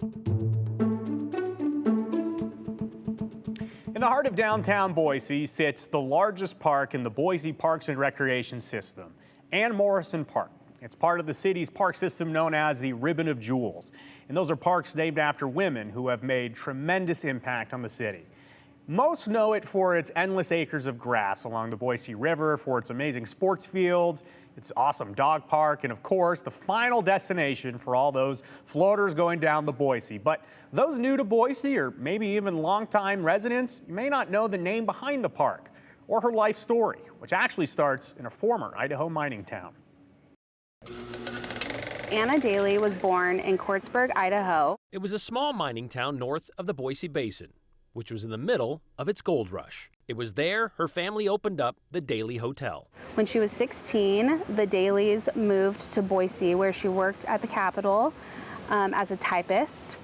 In the heart of downtown Boise sits the largest park in the Boise Parks and Recreation System, Ann Morrison Park. It's part of the city's park system known as the Ribbon of Jewels. And those are parks named after women who have made tremendous impact on the city. Most know it for its endless acres of grass along the Boise River, for its amazing sports fields, its awesome dog park, and of course, the final destination for all those floaters going down the Boise. But those new to Boise, or maybe even longtime residents, you may not know the name behind the park or her life story, which actually starts in a former Idaho mining town. Anna Daly was born in Courtsburg, Idaho. It was a small mining town north of the Boise Basin, which was in the middle of its gold rush. It was there her family opened up the Daly Hotel. When she was 16, the Dalys moved to Boise, where she worked at the Capitol as a typist.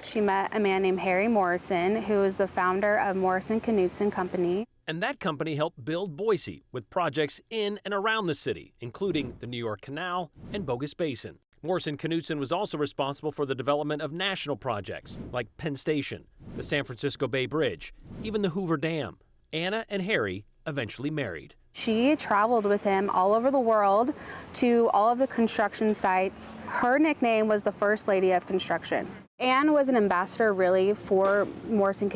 She met a man named Harry Morrison, who is the founder of Morrison Company. And that company helped build Boise with projects in and around the city, including the New York Canal and Bogus Basin. Morrison was also responsible for the development of national projects like Penn Station, the San Francisco Bay Bridge, even the Hoover Dam. Anna and Harry eventually married. She traveled with him all over the world to all of the construction sites. Her nickname was the First Lady of Construction. Ann was an ambassador really for Morrison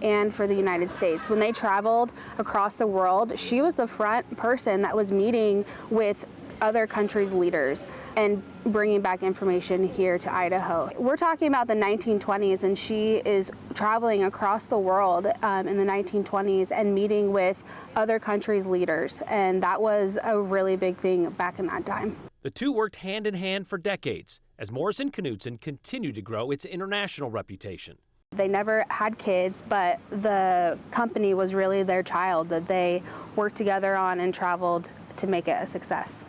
and for the United States. When they traveled across the world, she was the front person that was meeting with other countries' leaders and bringing back information here to Idaho. We're talking about the 1920s, and she is traveling across the world in the 1920s and meeting with other countries' leaders, and that was a really big thing back in that time. The two worked hand in hand for decades as Morrison continued to grow its international reputation. They never had kids, but the company was really their child that they worked together on and traveled to make it a success.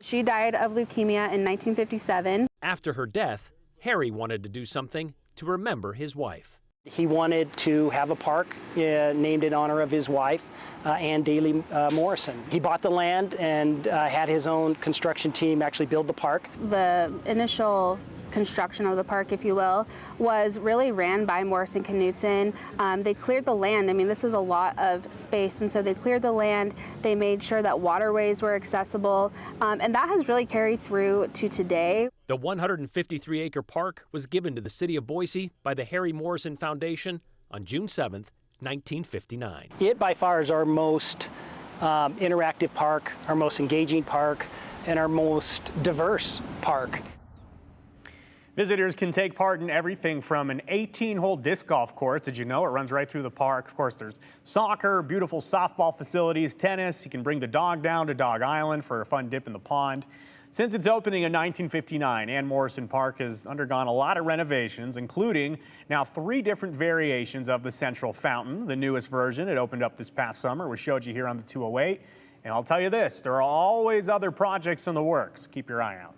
She died of leukemia in 1957. After her death, Harry wanted to do something to remember his wife. He wanted to have a park named in honor of his wife, Ann Daly Morrison. He bought the land and had his own construction team actually build the park. The initial construction of the park, if you will, was really ran by Morrison. They cleared the land. I mean, this is a lot of space, and so they cleared the land. They made sure that waterways were accessible, and that has really carried through to today. The 153-acre park was given to the city of Boise by the Harry Morrison Foundation on June 7th, 1959. It by far is our most interactive park, our most engaging park, and our most diverse park. Visitors can take part in everything from an 18-hole disc golf course. Did you know it runs right through the park? Of course, there's soccer, beautiful softball facilities, tennis. You can bring the dog down to Dog Island for a fun dip in the pond. Since its opening in 1959, Ann Morrison Park has undergone a lot of renovations, including now 3 different variations of the central fountain. The newest version, it opened up this past summer. We showed you here on the 208. And I'll tell you this, there are always other projects in the works. Keep your eye out.